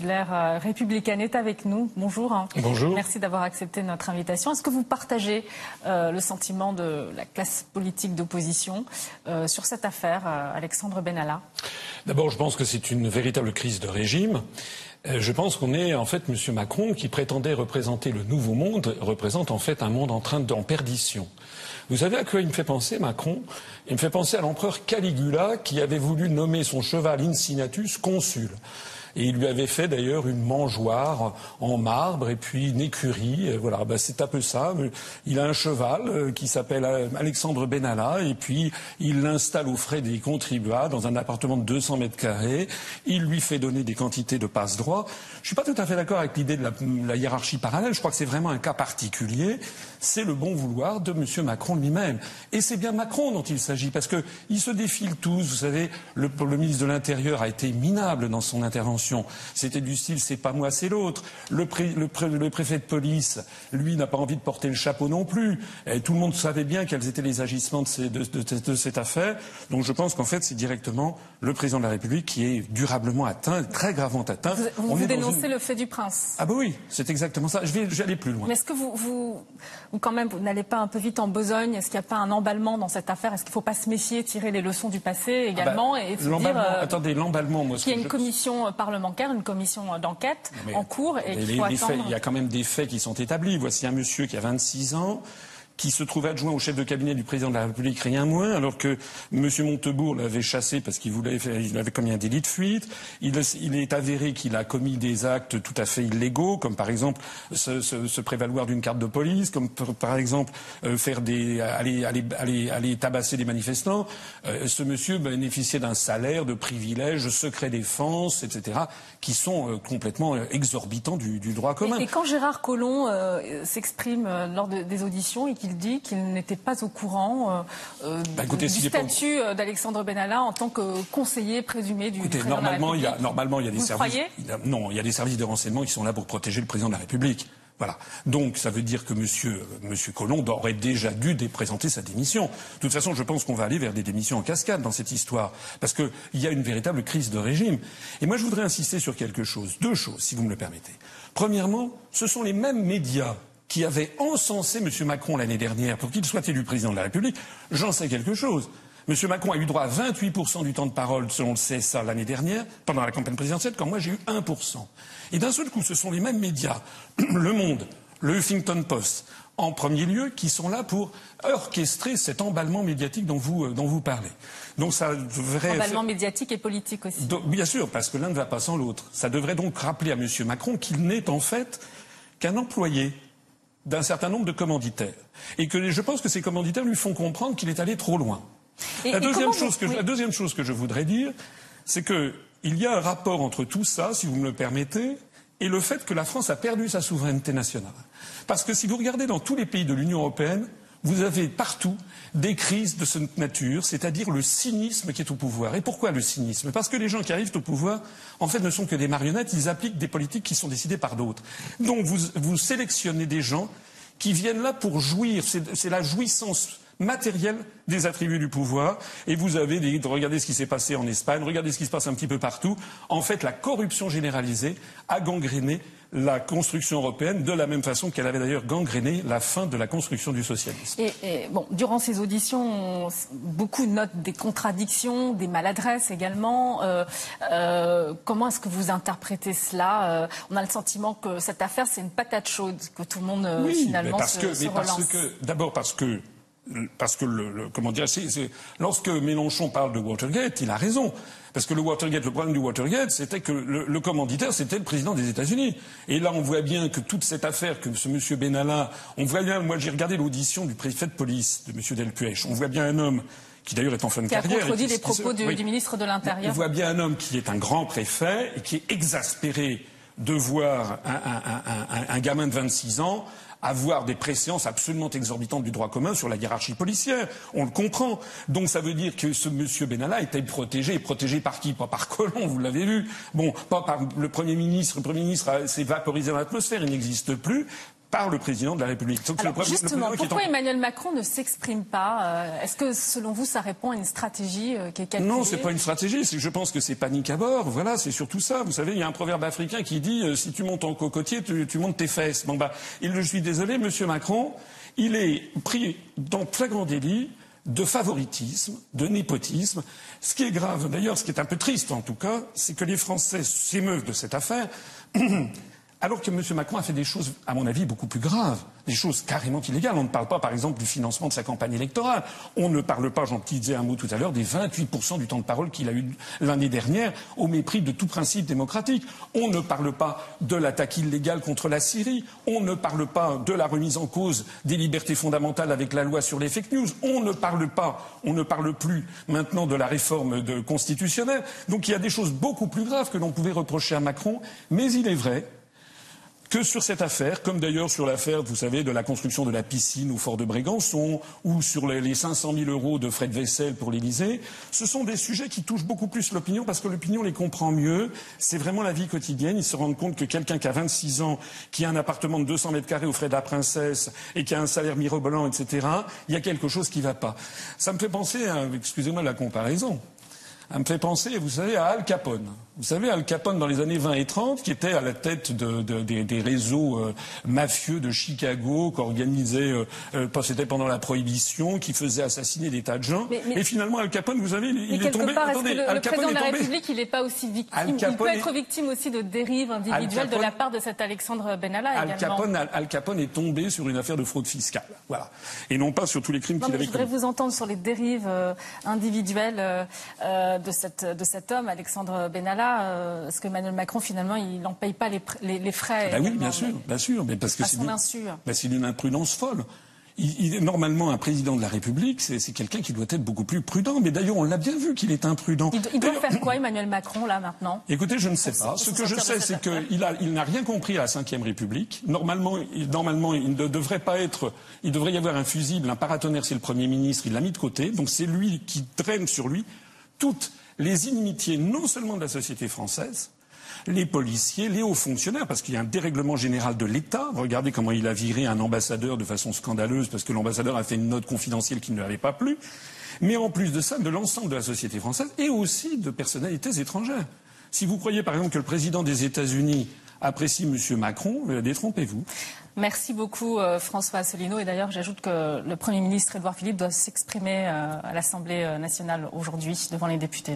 Républicaine est avec nous. Bonjour. Bonjour. Merci d'avoir accepté notre invitation. Est-ce que vous partagez le sentiment de la classe politique d'opposition sur cette affaire, Alexandre Benalla? D'abord, je pense que c'est une véritable crise de régime. Je pense qu'on est, en fait, M. Macron, qui prétendait représenter le nouveau monde, représente en fait un monde en perdition. Vous savez à quoi il me fait penser, Macron? Il me fait penser à l'empereur Caligula, qui avait voulu nommer son cheval Incinatus consul. Et il lui avait fait d'ailleurs une mangeoire en marbre et puis une écurie. Voilà, c'est un peu ça. Il a un cheval qui s'appelle Alexandre Benalla et puis il l'installe aux frais des contribuables dans un appartement de 200 mètres carrés. Il lui fait donner des quantités de passe-droit. Je suis pas tout à fait d'accord avec l'idée de la hiérarchie parallèle. Je crois que c'est vraiment un cas particulier. C'est le bon vouloir de M. Macron lui-même. Et c'est bien Macron dont il s'agit parce que ils se défilent tous. Vous savez, le ministre de l'Intérieur a été minable dans son intervention. C'était du style c'est pas moi c'est l'autre. Le préfet de police, lui, n'a pas envie de porter le chapeau non plus. Et tout le monde savait bien quels étaient les agissements de cette affaire. Donc je pense qu'en fait c'est directement le président de la République qui est durablement atteint, très gravement atteint. Vous dénoncez le fait du prince. Ah bah oui, c'est exactement ça. Je vais aller plus loin. Mais est-ce que vous quand même, vous n'allez pas un peu vite en besogne? Est-ce qu'il n'y a pas un emballement dans cette affaire? Est-ce qu'il ne faut pas se méfier, tirer les leçons du passé également et se dire attendez, l'emballement, moi, qu'il y a une commission parlementaire, une commission d'enquête en cours et qu'il faut attendre. Il y a quand même des faits qui sont établis. Voici un monsieur qui a 26 ans, qui se trouve adjoint au chef de cabinet du président de la République, rien moins, alors que M. Montebourg l'avait chassé parce qu'il avait commis un délit de fuite. Il est avéré qu'il a commis des actes tout à fait illégaux, comme par exemple se prévaloir d'une carte de police, comme par exemple aller tabasser des manifestants. Ce monsieur bénéficiait d'un salaire, de privilèges, de secret défense, etc., qui sont complètement exorbitants du droit commun. Et quand Gérard Collomb s'exprime lors des auditions et qu'il dit qu'il n'était pas au courant du statut d'Alexandre Benalla en tant que conseiller présumé du président de la République. Normalement, il y a des services. Non, il y a des services de renseignement qui sont là pour protéger le président de la République. Voilà. Donc, ça veut dire que Monsieur Collomb aurait déjà dû présenter sa démission. De toute façon, je pense qu'on va aller vers des démissions en cascade dans cette histoire. Parce qu'il y a une véritable crise de régime. Et moi, je voudrais insister sur quelque chose. Deux choses, si vous me le permettez. Premièrement, ce sont les mêmes médias qui avait encensé M. Macron l'année dernière pour qu'il soit élu président de la République. J'en sais quelque chose. M. Macron a eu droit à 28% du temps de parole, selon le CSA, l'année dernière, pendant la campagne présidentielle, quand moi j'ai eu 1%. Et d'un seul coup, ce sont les mêmes médias, Le Monde, le Huffington Post, en premier lieu, qui sont là pour orchestrer cet emballement médiatique dont vous parlez. Donc ça devrait... Emballement médiatique et politique aussi. Bien sûr, parce que l'un ne va pas sans l'autre. Ça devrait donc rappeler à M. Macron qu'il n'est en fait qu'un employé d'un certain nombre de commanditaires. Et que je pense que ces commanditaires lui font comprendre qu'il est allé trop loin. La deuxième chose que je voudrais dire, c'est qu'il y a un rapport entre tout ça, si vous me le permettez, et le fait que la France a perdu sa souveraineté nationale. Parce que si vous regardez dans tous les pays de l'Union européenne, vous avez partout des crises de cette nature, c'est-à-dire le cynisme qui est au pouvoir. Et pourquoi le cynisme? Parce que les gens qui arrivent au pouvoir, en fait, ne sont que des marionnettes, ils appliquent des politiques qui sont décidées par d'autres. Donc vous sélectionnez des gens qui viennent là pour jouir, c'est la jouissance matérielle des attributs du pouvoir. Et vous avez regardez ce qui s'est passé en Espagne, regardez ce qui se passe un petit peu partout. En fait, la corruption généralisée a gangréné la construction européenne de la même façon qu'elle avait d'ailleurs gangréné la fin de la construction du socialisme. Et bon, durant ces auditions, beaucoup notent des contradictions, des maladresses également. Comment est-ce que vous interprétez cela? On a le sentiment que cette affaire, c'est une patate chaude, que tout le monde finalement se relance. D'abord parce que comment dire, lorsque Mélenchon parle de Watergate, il a raison. Parce que le problème du Watergate, c'était que le commanditaire, c'était le président des États-Unis. Et là, on voit bien que toute cette affaire, que ce monsieur Benalla, on voit bien, moi j'ai regardé l'audition du préfet de police, de monsieur Delpuech, on voit bien un homme qui d'ailleurs est en fin de carrière. Qui a contredit les propos du ministre de l'Intérieur. On voit bien un homme qui est un grand préfet et qui est exaspéré de voir un gamin de 26 ans avoir des préséances absolument exorbitantes du droit commun sur la hiérarchie policière. On le comprend. Donc ça veut dire que ce monsieur Benalla était protégé. Protégé par qui? Pas par Collomb, vous l'avez vu. Bon, pas par le Premier ministre. Le Premier ministre s'est vaporisé dans l'atmosphère, il n'existe plus. par le président de la République. Donc, alors, justement, pourquoi Emmanuel Macron ne s'exprime pas? Est-ce que, selon vous, ça répond à une stratégie qui est calculée? Non, c'est pas une stratégie. Je pense que c'est panique à bord. Voilà, c'est surtout ça. Vous savez, il y a un proverbe africain qui dit si tu montes en cocotier, tu montes tes fesses. Bon je suis désolé, Monsieur Macron, il est pris dans flagrant délit de favoritisme, de népotisme. Ce qui est grave, d'ailleurs, ce qui est un peu triste en tout cas, c'est que les Français s'émeuvent de cette affaire. Alors que M. Macron a fait des choses, à mon avis, beaucoup plus graves, des choses carrément illégales. On ne parle pas, par exemple, du financement de sa campagne électorale. On ne parle pas, j'en disais un mot tout à l'heure, des 28% du temps de parole qu'il a eu l'année dernière, au mépris de tout principe démocratique. On ne parle pas de l'attaque illégale contre la Syrie. On ne parle pas de la remise en cause des libertés fondamentales avec la loi sur les fake news. On ne parle plus maintenant de la réforme constitutionnelle. Donc il y a des choses beaucoup plus graves que l'on pouvait reprocher à Macron. Mais il est vrai que sur cette affaire, comme d'ailleurs sur l'affaire, vous savez, de la construction de la piscine au fort de Brégançon, ou sur les 500 000 euros de frais de vaisselle pour l'Élysée, ce sont des sujets qui touchent beaucoup plus l'opinion, parce que l'opinion les comprend mieux. C'est vraiment la vie quotidienne. Ils se rendent compte que quelqu'un qui a 26 ans, qui a un appartement de 200 mètres carrés aux frais de la princesse, et qui a un salaire mirobolant, etc., il y a quelque chose qui ne va pas. Ça me fait penser à, excusez-moi la comparaison, ça me fait penser, vous savez, à Al Capone. Vous savez, Al Capone, dans les années 20 et 30, qui était à la tête des réseaux mafieux de Chicago, qu'organisait, c'était pendant la Prohibition, qui faisait assassiner des tas de gens. Et finalement, Al Capone, vous savez, il est tombé... Attendez, le président de la République, il n'est pas aussi victime. Il peut être victime aussi de dérives individuelles de la part de cet Alexandre Benalla également. Al Capone est tombé sur une affaire de fraude fiscale. Voilà. Et non pas sur tous les crimes qu'il avait commis. Je voudrais vous entendre sur les dérives individuelles de cet homme, Alexandre Benalla. Est-ce que Emmanuel Macron, finalement, il n'en paye pas les frais? Oui, bien sûr. Mais parce que c'est une imprudence folle. Normalement, un président de la République, c'est quelqu'un qui doit être beaucoup plus prudent. Mais d'ailleurs, on l'a bien vu qu'il est imprudent. Il doit faire quoi, Emmanuel Macron, là, maintenant? Écoutez, je ne sais pas. Ce que je sais, c'est qu'il n'a rien compris à la Ve République. Normalement, il ne devrait pas être... Il devrait y avoir un fusible, un paratonnerre, c'est le Premier ministre. Il l'a mis de côté. Donc c'est lui qui traîne sur lui toutes les inimitiés, non seulement de la société française, les policiers, les hauts fonctionnaires, parce qu'il y a un dérèglement général de l'État. Regardez comment il a viré un ambassadeur de façon scandaleuse, parce que l'ambassadeur a fait une note confidentielle qui ne lui avait pas plu. Mais en plus de ça, de l'ensemble de la société française et aussi de personnalités étrangères. Si vous croyez par exemple que le président des États-Unis apprécie M. Macron, détrompez-vous. Merci beaucoup François Asselineau. Et d'ailleurs, j'ajoute que le Premier ministre Édouard Philippe doit s'exprimer à l'Assemblée nationale aujourd'hui devant les députés.